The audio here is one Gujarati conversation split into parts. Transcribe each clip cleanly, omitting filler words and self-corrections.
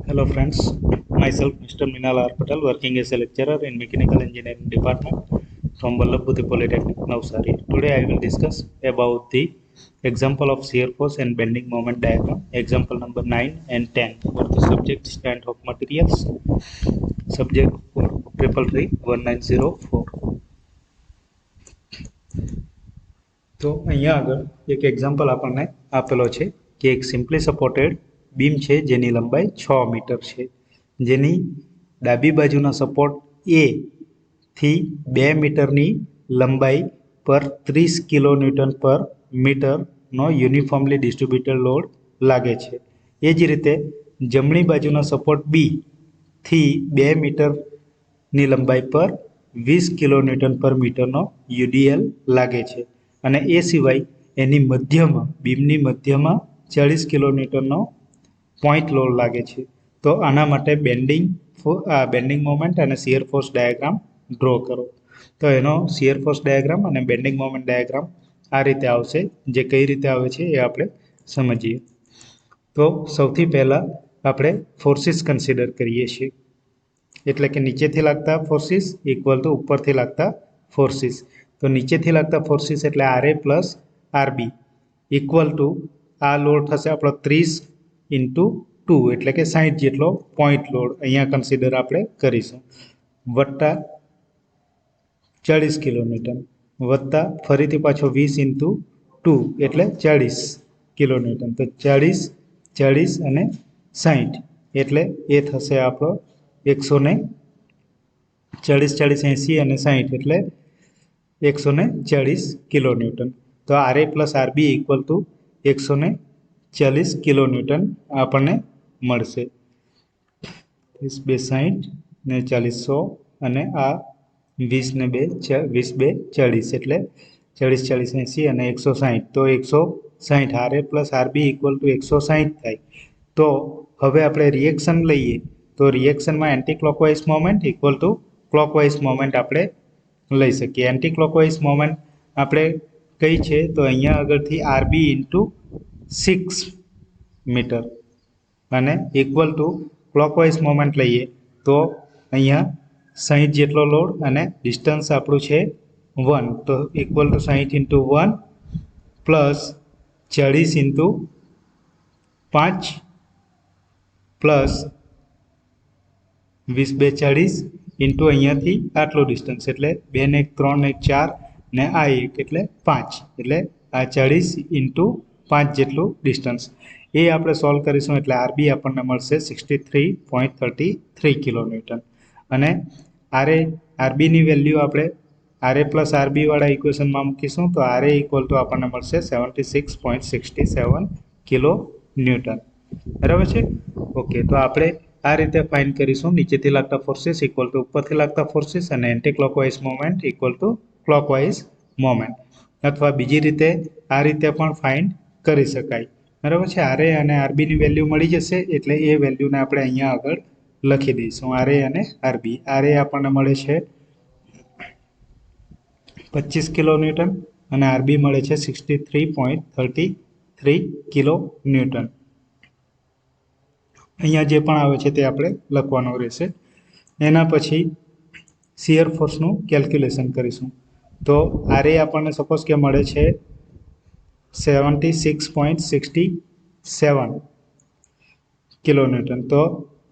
Hello friends, myself Mr. Minal R. Patel, working as a lecturer in Mechanical Engineering Department from Vallabhbhuti Polytechnic, Navsari. Today I will discuss about the example of shear force and bending moment diagram, example number 9 and 10 for the subject strength of materials, subject for 333-1904. તો અહીંયા આગળ એક એક્ઝામ્પલ આપણને આપેલો છે કે એક સિમ્પલી સપોર્ટેડ બીમ છે જેની લંબાઈ 6 મીટર છે, જેની ડાબી બાજુના સપોર્ટ એ થી 2 મીટરની લંબાઈ પર 30 કિલો ન્યૂટન પર મીટરનો યુનિફોર્મલી ડિસ્ટ્રીબ્યુટેડ લોડ લાગે છે. એ જ રીતે જમણી બાજુના સપોર્ટ બી થી 2 મીટરની લંબાઈ પર 20 કિલો ન્યૂટન પર મીટરનો યુડીએલ લાગે છે. અને એ સિવાય એની મધ્યમાં બીમની મધ્યમાં 40 કિલો ન્યૂટનનો પોઈન્ટ લોડ લાગે છે. તો આના માટે બેન્ડિંગ મોમેન્ટ અને શિયર ફોર્સ ડાયાગ્રામ ડ્રો કરો. તો એનો શિયર ફોર્સ ડાયાગ્રામ અને બેન્ડિંગ મોમેન્ટ ડાયાગ્રામ આ રીતે આવશે. જે કઈ રીતે આવે છે એ આપણે સમજીએ. તો સૌથી પહેલાં આપણે ફોર્સિસ કન્સિડર કરીએ છીએ, એટલે કે નીચેથી લાગતા ફોર્સિસ ઇક્વલ ટુ ઉપરથી લાગતા ફોર્સિસ. તો નીચેથી લાગતા ફોર્સિસ એટલે RA plus RB equal two આ લોડ થશે આપણો 30 ઇન્ટુ 2 એટલે કે 60 જેટલો પોઈન્ટ લોડ અહીંયા કન્સિડર આપણે કરીશું, વત્તા 40 કિલો ન્યૂટન વત્તા ફરીથી પાછો 20 ઇન્ટુ 2 એટલે 40 કિલો ન્યૂટન. તો 40 40 અને 60 એટલે એ થશે આપણો 140 40 80 અને 60 એટલે 140 કિલો ન્યૂટન. તો RA plus RB equal two 140 kilo newton આપણને મળશે. 30 2 60 ને 40 100 અને આ 20 ને 2 20 2 40 એટલે 40 40 80 અને 160. તો 160 RA plus RB equal to 160 થાય. તો હવે આપણે રિએક્શન લઈએ તો રિએક્શનમાં anticlockwise moment equal to clockwise moment આપણે લઈ શકીએ. એન્ટી ક્લોકવાઇઝ મોમેન્ટ આપણે કઈ છે તો અહીંયા આગળથી RB ઇન્ટુ 6 મીટર અને ઇક્વલ ટુ ક્લોકવાઇઝ મોમેન્ટ લઈએ તો અહીંયા 60 જેટલો લોડ અને ડિસ્ટન્સ આપણું છે 1, તો equal to 60 into 1 plus 40 into 5 plus 20 2 40 into અહીંયાથી આટલું ડિસ્ટન્સ એટલે 2 ને 1 3 ને 1 4 ને આ 1 એટલે 5 એટલે આ 40 ઇન્ટુ 5 જેટલું ડિસ્ટન્સ. એ આપણે સોલ્વ કરીશું એટલે RB આપણને મળશે 63.33 કિલો ન્યૂટન. અને RBની વેલ્યુ આપણે RA પ્લસ RB વાળા ઇક્વેશનમાં મૂકીશું તો RA ઇક્વલ ટુ આપણને મળશે 76.67 કિલો ન્યૂટન. બરાબર છે. ઓકે, તો આપણે આ રીતે ફાઇન્ડ કરીશું નીચેથી લાગતા ફોર્સિસ ઇક્વલ ટુ ઉપરથી લાગતા ફોર્સિસ અને anti clockwise moment equal to clockwise moment. અથવા બીજી રીતે આ રીતે પણ ફાઇન્ડ કરી શકાય. બરાબર છે. RA અને RBની વેલ્યુ મળી જશે એટલે એ વેલ્યુને આપણે અહીંયા આગળ લખી દઈશું. RA અને RB. RA આપણને મળે છે 25 કિલો ન્યૂટન અને RB મળે છે 63.33 કિલો ન્યૂટન. અહીંયા જે પણ આવે છે તે આપણે લખવાનું રહેશે. એના પછી શિયર ફોર્સનું કેલ્ક્યુલેશન કરીશું. તો RA આપણને સપોઝ કે મળે છે 76.67 કિલો ન્યૂટન. તો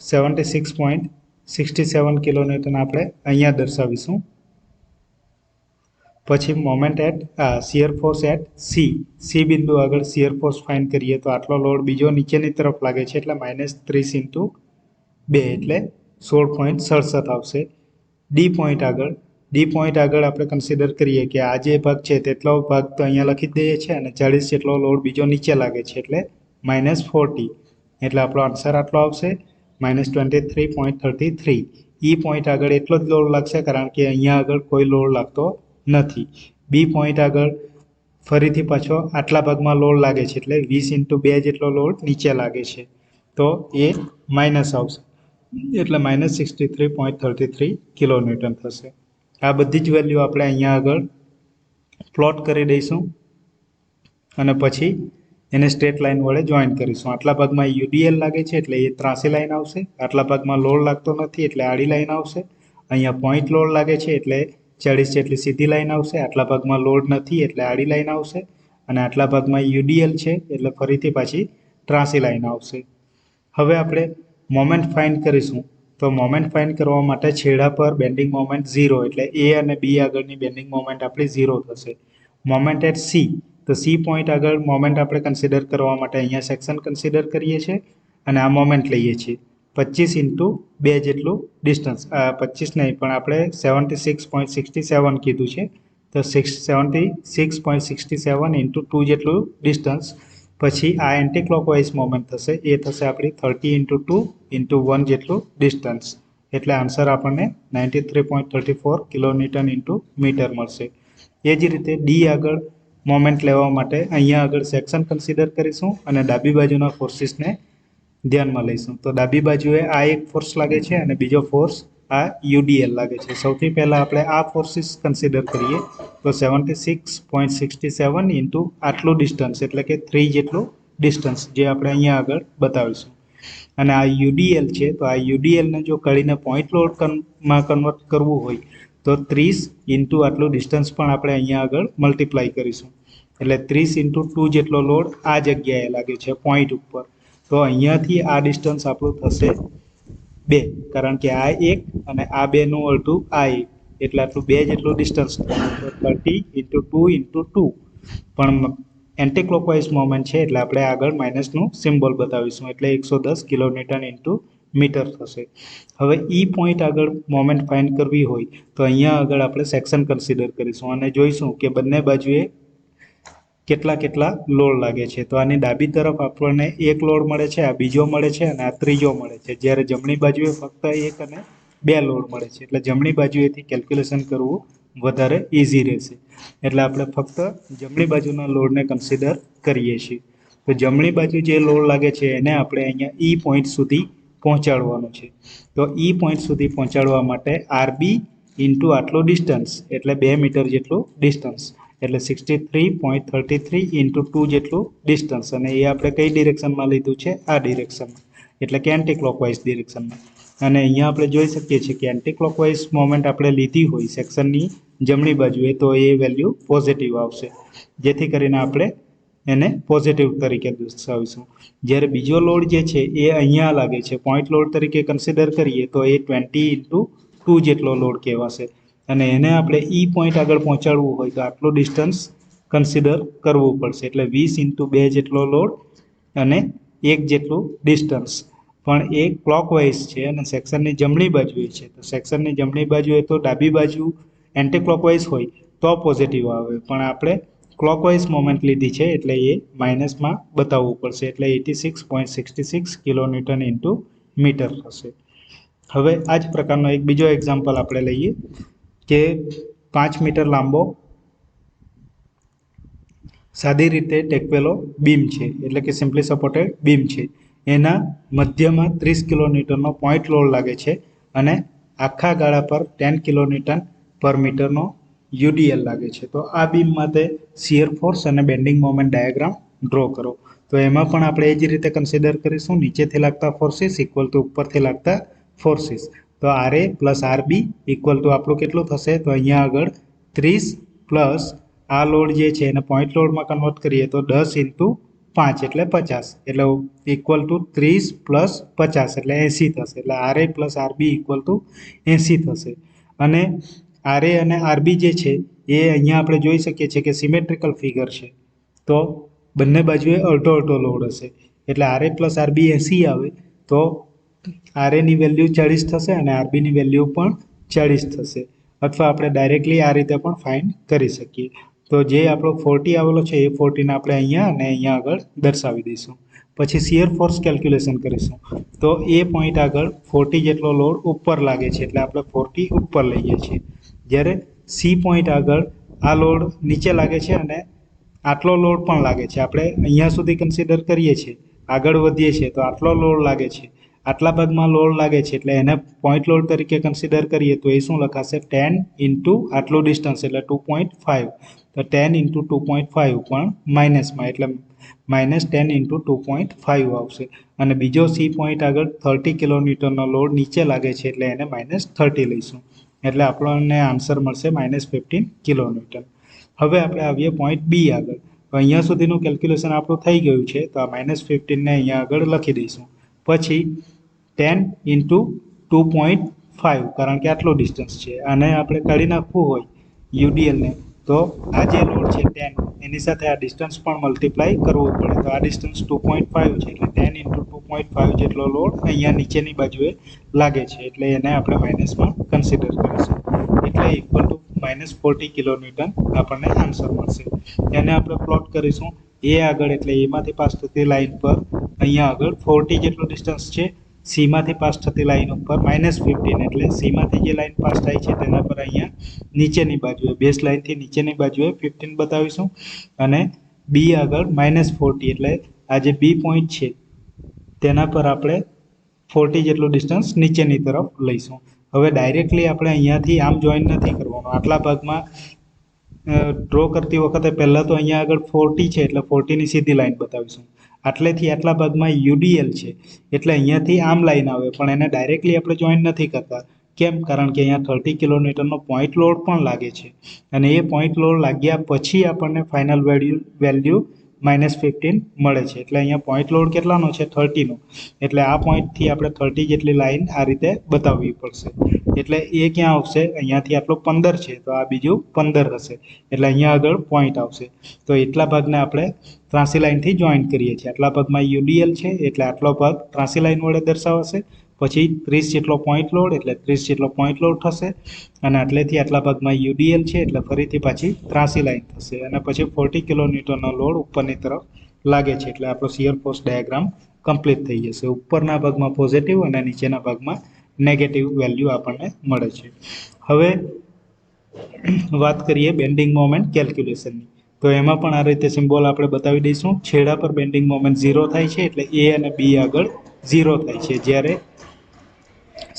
76.67 કિલો ન્યૂટન આપણે અહીંયા દર્શાવીશું. પછી moment at shear force at C બિંદુ આગળ શિયર ફોર્સ ફાઇન્ડ કરીએ તો આટલો લોડ બીજો નીચેની તરફ લાગે છે એટલે -30 ઇન્ટુ 2 એટલે 16.67 આવશે. ડી પોઈન્ટ આગળ આપણે કન્સિડર કરીએ કે આ જે ભાગ છે તેટલો ભાગ તો અહીંયા લખી જ દઈએ છીએ અને 40 જેટલો લોડ બીજો નીચે લાગે છે એટલે -40 એટલે આપણો આન્સર આટલો આવશે -23.33. ઈ પોઈન્ટ આગળ એટલો જ લોડ લાગશે કારણ કે અહીંયા આગળ કોઈ લોડ લાગતો નથી. બી પોઈન્ટ આગળ ફરીથી પાછો આટલા ભાગમાં લોડ લાગે છે એટલે 20 ઇન્ટુ 2 જેટલો લોડ નીચે લાગે છે તો એ માઇનસ આવશે એટલે -63.33 કિલો ન્યૂટન થશે. આ બધી જ વેલ્યુ આપણે અહીંયા આગળ પ્લોટ કરી દઈશું અને પછી એને સ્ટ્રેટ લાઇન વડે જોઈન કરીશું. આટલા ભાગમાં યુડીએલ લાગે છે એટલે એ ત્રાસી લાઈન આવશે. આટલા ભાગમાં લોડ લાગતો નથી એટલે આડી લાઈન આવશે. અહીંયા પોઈન્ટ લોડ લાગે છે એટલે 40 જેટલી સીધી લાઈન આવશે. આટલા ભાગમાં લોડ નથી એટલે આડી લાઈન આવશે. અને આટલા ભાગમાં યુડીએલ છે એટલે ફરીથી પાછી ત્રાસી લાઈન આવશે. હવે આપણે મોમેન્ટ ફાઇન્ડ કરીશું. તો મોમેન્ટ ફાઇન્ડ કરવા માટે છેડા પર બેન્ડિંગ મોમેન્ટ 0 એટલે એ અને બી આગળની બેન્ડિંગ મોમેન્ટ આપણી 0 થશે. મોમેન્ટ એટ સી, તો સી પોઈન્ટ આગળ મોમેન્ટ આપણે કન્સિડર કરવા માટે અહીંયા સેક્શન કન્સિડર કરીએ છીએ અને આ મોમેન્ટ લઈએ છીએ 25 ઇન્ટુ 2 જેટલું ડિસ્ટન્સ. 25 નહીં પણ આપણે 76.67 કીધું છે, તો 76.67 ઇન્ટુ 2 જેટલું ડિસ્ટન્સ. પછી આ એન્ટી ક્લોકવાઇઝ મોમેન્ટ થશે, એ થશે આપણી 30 ઇન્ટુ 2 ઇન્ટુ 1 જેટલું ડિસ્ટન્સ. એટલે આન્સર આપણને 93.34 કિલોન્યુટન ઇન્ટુ મીટર મળશે. એ જ રીતે ડી આગળ મોમેન્ટ લેવા માટે અહીંયા આગળ સેક્શન કન્સિડર કરીશું અને ડાબી બાજુના ફોર્સિસને ધ્યાનમાં લઈશું. તો ડાબી બાજુએ આ એક ફોર્સ લાગે છે અને બીજો ફોર્સ આ યુડીએલ લાગે છે. સૌથી પહેલાં આપણે આ ફોર્સિસ કન્સિડર કરીએ તો 76.67 ઇન્ટુ આટલું ડિસ્ટન્સ એટલે કે 3 જેટલું ડિસ્ટન્સ જે આપણે અહીંયા આગળ બતાવીશું. અને આ યુડીએલ છે, તો આ યુડીએલને જો કરીને પોઈન્ટ લોડમાં કન્વર્ટ કરવું હોય તો 30 ઇન્ટુ આટલું ડિસ્ટન્સ પણ આપણે અહીંયા આગળ મલ્ટીપ્લાય કરીશું. એટલે 30 ઇન્ટુ 2 જેટલો લોડ આ જગ્યાએ લાગે છે પોઈન્ટ ઉપર. તો અહીંયાથી આ ડિસ્ટન્સ આપણું થશે 2, કારણ કે આ 1 અને આ 2નું અડધું આ 1 એટલે આટલું 2 જેટલું ડિસ્ટન્સ થશે. તો 30 ઇન્ટુ 2 ઇન્ટુ 2 પણ એન્ટી ક્લોકવાઇઝ મોમેન્ટ છે એટલે આપણે આગળ માઇનસનું સિમ્બોલ બતાવીશું એટલે 110 કિલોન્યુટન ઇન્ટુ મીટર થશે. હવે ઈ પોઈન્ટ આગળ મોમેન્ટ ફાઇન્ડ કરવી હોય તો અહીંયા આગળ આપણે સેક્શન કન્સિડર કરીશું અને જોઈશું કે બંને બાજુએ કેટલા લોડ લાગે છે. તો આની ડાબી તરફ આપણને એક લોડ મળે છે, આ બીજો મળે છે અને આ ત્રીજો મળે છે, જ્યારે જમણી બાજુએ ફક્ત 1 અને 2 લોડ મળે છે. એટલે જમણી બાજુએથી કેલ્ક્યુલેશન કરવું વધારે ઇઝી રહેશે. એટલે આપણે ફક્ત જમણી બાજુના લોડને કન્સિડર કરીએ છીએ. તો જમણી બાજુ જે લોડ લાગે છે એને આપણે અહીંયા ઈ પોઈન્ટ સુધી પહોંચાડવાનું છે. તો ઈ પોઈન્ટ સુધી પહોંચાડવા માટે આરબી ઇન્ટુ આટલું ડિસ્ટન્સ એટલે 2 મીટર જેટલું ડિસ્ટન્સ એટલે 63.33 ઇન્ટુ 2 જેટલું ડિસ્ટન્સ. અને એ આપણે કઈ ડિરેક્શનમાં લીધું છે? આ ડિરેક્શનમાં, એટલે કે એન્ટી ક્લોકવાઇઝ ડિરેક્શનમાં. અને અહીંયા આપણે જોઈ શકીએ છીએ કે એન્ટી ક્લોકવાઇઝ મોમેન્ટ આપણે લીધી હોય સેક્શનની જમણી બાજુએ તો એ વેલ્યુ પોઝિટિવ આવશે, જેથી કરીને આપણે એને પોઝિટિવ તરીકે દર્શાવીશું. જ્યારે બીજો લોડ જે છે એ અહીંયા લાગે છે, પોઈન્ટ લોડ તરીકે કન્સિડર કરીએ તો એ 20 ઇન્ટુ 2 જેટલો લોડ કહેવાશે. અને એને આપણે ઈ પોઈન્ટ આગળ પહોંચાડવું હોય તો આટલું ડિસ્ટન્સ કન્સિડર કરવું પડશે. એટલે 20 ઇન્ટુ 2 જેટલો લોડ અને 1 જેટલું ડિસ્ટન્સ. પણ એ ક્લોકવાઇઝ છે અને સેક્શનની જમણી બાજુએ છે. તો સેક્શનની જમણી બાજુએ તો ડાબી બાજુ એન્ટી ક્લોકવાઇઝ હોય તો પોઝિટિવ આવે, પણ આપણે ક્લોકવાઇઝ મોમેન્ટ લીધી છે એટલે એ માઇનસમાં બતાવવું પડશે. એટલે 86.66 કિલોન્યુટન ઇન્ટુ મીટર થશે. હવે આ જ પ્રકારનો એક બીજો એક્ઝામ્પલ આપણે લઈએ કે 5 મીટર લાંબો સાદી રીતે ટેકવેલો બીમ છે, એટલે કે સિમ્પલી સપોર્ટેડ બીમ છે. એના મધ્યમાં 30 કિલોન્યુટનનો પોઈન્ટ લોડ લાગે છે અને આખા ગાળા પર 10 કિલોન્યુટન પર મીટરનો યુડીએલ લાગે છે. તો આ બીમ માટે શિયર ફોર્સ અને બેન્ડિંગ મોમેન્ટ ડાયાગ્રામ ડ્રો કરો. તો એમાં પણ આપણે એ જ રીતે કન્સિડર કરીશું, નીચેથી લાગતા ફોર્સિસ ઇક્વલ ટુ ઉપરથી લાગતા ફોર્સિસ. તો RA plus RB equal two આપણું કેટલું થશે? તો અહીંયા આગળ 30 પ્લસ આ લોડ જે છે એને પોઈન્ટ લોડમાં કન્વર્ટ કરીએ તો 10 ઇન્ટુ 5 એટલે 50 એટલે ઇક્વલ ટુ 30 પ્લસ 50 એટલે 80 થશે. એટલે RA plus RB equal two 80 થશે. અને RA અને RB જે છે એ અહીંયા આપણે જોઈ શકીએ છીએ કે સિમેટ્રિકલ ફિગર છે, તો બંને બાજુએ અડધો અડધો લોડ હશે. એટલે RA પ્લસ RB 80 આવે તો RAની વેલ્યુ 40 થશે અને RBની વેલ્યુ પણ 40 થશે. અથવા આપણે ડાયરેક્ટલી આ રીતે પણ ફાઇન્ડ કરી શકીએ. તો જે આપણો 40 આવેલો છે એ 40ને આપણે અહીંયા અને અહીંયા આગળ દર્શાવી દઈશું. પછી શિયર ફોર્સ કેલ્ક્યુલેશન કરીશું. તો એ પોઈન્ટ આગળ 40 જેટલો લોડ ઉપર લાગે છે એટલે આપણે 40 ઉપર લઈએ છીએ. જ્યારે સી પોઈન્ટ આગળ આ લોડ નીચે લાગે છે અને આટલો લોડ પણ લાગે છે. આપણે અહીંયા સુધી કન્સિડર કરીએ છીએ, આગળ વધીએ છીએ તો આટલો લોડ લાગે છે આટલા ભાગમાં લોડ લાગે છે એટલે એને પોઈન્ટ લોડ તરીકે કન્સિડર કરીએ તો એ શું લખાશે 10 ઇન્ટુ આટલું ડિસ્ટન્સ એટલે 2.5 તો 10 ઇન્ટુ 2.5 પણ માઇનસમાં એટલે -10 ઇન્ટુ 2.5 આવશે અને બીજો સી પોઈન્ટ આગળ 30 કિલોન્યુટનનો લોડ નીચે લાગે છે એટલે એને -30 લઈશું એટલે આપણને આન્સર મળશે -15 કિલોન્યુટન. હવે આપણે આવીએ પોઈન્ટ બી આગળ. તો અહીંયા સુધીનું કેલ્ક્યુલેશન આપણું થઈ ગયું છે તો આ -15 ને અહીંયા આગળ લખી દઈશું. પછી 10 ઇન્ટુ 2.5 કારણ કે આટલો ડિસ્ટન્સ છે અને આપણે કાઢી નાખવું હોય યુડીએલને તો આ જે લોડ છે 10 એની સાથે આ ડિસ્ટન્સ પણ મલ્ટીપ્લાય કરવું પડે તો આ ડિસ્ટન્સ 2.5 છે એટલે 10 ઇન્ટુ 2.5 જેટલો લોડ અહીંયા નીચેની બાજુએ લાગે છે એટલે એને આપણે માઇનસમાં કન્સિડર કરીશું એટલે ઇક્વલ ટુ -40 કિલોન્યુટન આપણને આન્સર મળશે. એને આપણે પ્લોટ કરીશું એ આગળ એટલે એમાંથી પાસ થતી લાઈન પર અહીંયા આગળ 40 જેટલું ડિસ્ટન્સ છે. સીમાંથી પાસ થતી લાઈન ઉપર -15 એટલે સીમાંથી જે લાઈન પાસ થાય છે તેના પર અહીંયા નીચેની બાજુએ બેઝ લાઈનથી નીચેની બાજુએ 15 બતાવીશું અને બી આગળ -40 એટલે આ જે બી પોઈન્ટ છે તેના પર આપણે 40 જેટલું ડિસ્ટન્સ નીચેની તરફ લઈશું. હવે ડાયરેક્ટલી આપણે અહીંયાથી આમ જોઈન નથી કરવાનું. આટલા ભાગમાં ડ્રો કરતી વખતે પહેલાં તો અહીંયા આગળ 40 છે એટલે 40ની સીધી લાઈન બતાવીશું. આટલેથી આટલા ભાગમાં યુડીએલ છે એટલે અહીંયાથી આમ લાઈન આવે પણ એને ડાયરેક્ટલી આપણે જોઈન નથી કરતા. કેમ? કારણ કે અહીંયા 30 કિલોમીટરનો પોઈન્ટ લોડ પણ લાગે છે અને એ પોઈન્ટ લોડ લાગ્યા પછી આપણને ફાઇનલ વેલ્યુ -15 મળે છે એટલે અહીંયા પોઈન્ટ લોડ કેટલાનો છે 30નો એટલે આ પોઈન્ટથી આપણે 30 જેટલી લાઈન આ રીતે બતાવવી પડશે એટલે એ ક્યાં આવશે અહીંયાથી આટલો 15 છે તો આ બીજું 15 હશે એટલે અહીંયા આગળ પોઈન્ટ આવશે તો એટલા ભાગને આપણે ત્રાસી લાઈનથી જોઈન કરીએ છીએ. આટલા ભાગમાં યુડીએલ છે એટલે આટલો ભાગ ત્રાસી લાઈન વડે દર્શાવાશે પછી 30 જેટલો પોઈન્ટ લોડ એટલે 30 જેટલો પોઈન્ટ લોડ થશે અને આટલેથી આટલા ભાગમાં યુડીએલ છે એટલે ફરીથી પાછી ત્રાસી લાઈન થશે અને પછી 40 કિલોન્યુટનનો લોડ ઉપરની તરફ લાગે છે એટલે આપણો શિયર ફોર્સ ડાયાગ્રામ કમ્પ્લીટ થઈ જશે. ઉપરના ભાગમાં પોઝિટિવ અને નીચેના ભાગમાં નેગેટિવ વેલ્યુ આપણને મળે છે. હવે વાત કરીએ બેન્ડિંગ મોમેન્ટ કેલ્ક્યુલેશનની તો એમાં પણ આ રીતે સિમ્બોલ આપણે બતાવી દઈશું. છેડા પર બેન્ડિંગ મોમેન્ટ 0 થાય છે એટલે એ અને બી આગળ 0 થાય છે જ્યારે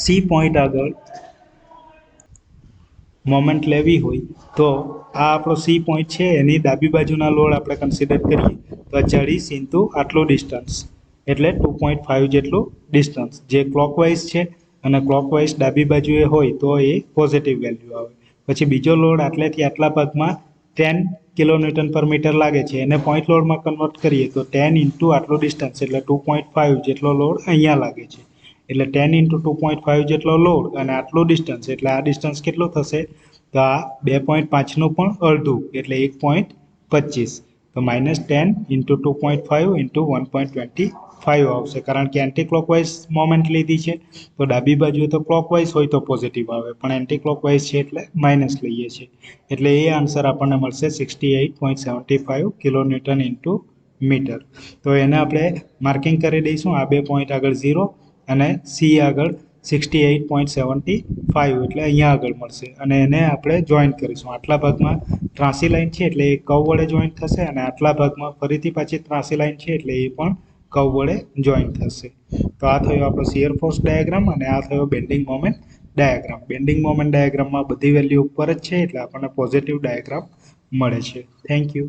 સી પોઈન્ટ આગળ મોમેન્ટ લેવી હોય તો આ આપણો સી પોઈન્ટ છે એની ડાબી બાજુના લોડ આપણે કન્સિડર કરીએ તો 40 ઇન્ટુ આટલું ડિસ્ટન્સ એટલે 2.5 જેટલું ડિસ્ટન્સ જે ક્લોકવાઇઝ છે અને ક્લોકવાઇઝ ડાબી બાજુએ હોય તો એ પોઝિટિવ વેલ્યુ આવે. પછી બીજો લોડ આટલેથી આટલા ભાગમાં 10 કિલોન્યુટન પર મીટર લાગે છે એને પોઈન્ટ લોડમાં કન્વર્ટ કરીએ તો 10 ઇન્ટુ આટલું ડિસ્ટન્સ એટલે 2.5 જેટલો લોડ અહીંયા લાગે છે એટલે 10 ઇન્ટુ 2.5 જેટલો લોડ અને આટલું ડિસ્ટન્સ એટલે આ ડિસ્ટન્સ કેટલું થશે તો આ 2.5નું પણ અડધું એટલે 1.25 તો -10 ઇન્ટુ 2.5 ઇન્ટુ 1.25 આવશે કારણ કે એન્ટી ક્લોકવાઇઝ મોમેન્ટ લીધી છે તો ડાબી બાજુ તો ક્લોકવાઇઝ હોય તો પોઝિટિવ આવે પણ એન્ટી ક્લોકવાઇઝ છે એટલે માઇનસ લઈએ છીએ એટલે એ આન્સર આપણને મળશે 68.75 કિલોન્યુટન ઇન્ટુ મીટર. તો એને આપણે માર્કિંગ કરી દઈશું આ બે પોઈન્ટ આગળ 0 અને સી આગળ 68.75 એટલે અહીંયા આગળ મળશે અને એને આપણે જોઈન કરીશું. આટલા ભાગમાં ત્રાસી લાઈન છે એટલે એ કર્વ વડે જોઈન થશે અને આટલા ભાગમાં ફરીથી પાછી ત્રાસી લાઈન છે એટલે એ પણ કર્વ વડે જોઈન થશે. તો આ થયો આપણો શિયર ફોર્સ ડાયાગ્રામ અને આ થયો bending moment diagram. Bending moment ડાયાગ્રામમાં બધી વેલ્યુ ઉપર જ છે એટલે આપણને પોઝિટિવ ડાયાગ્રામ મળે છે. Thank you.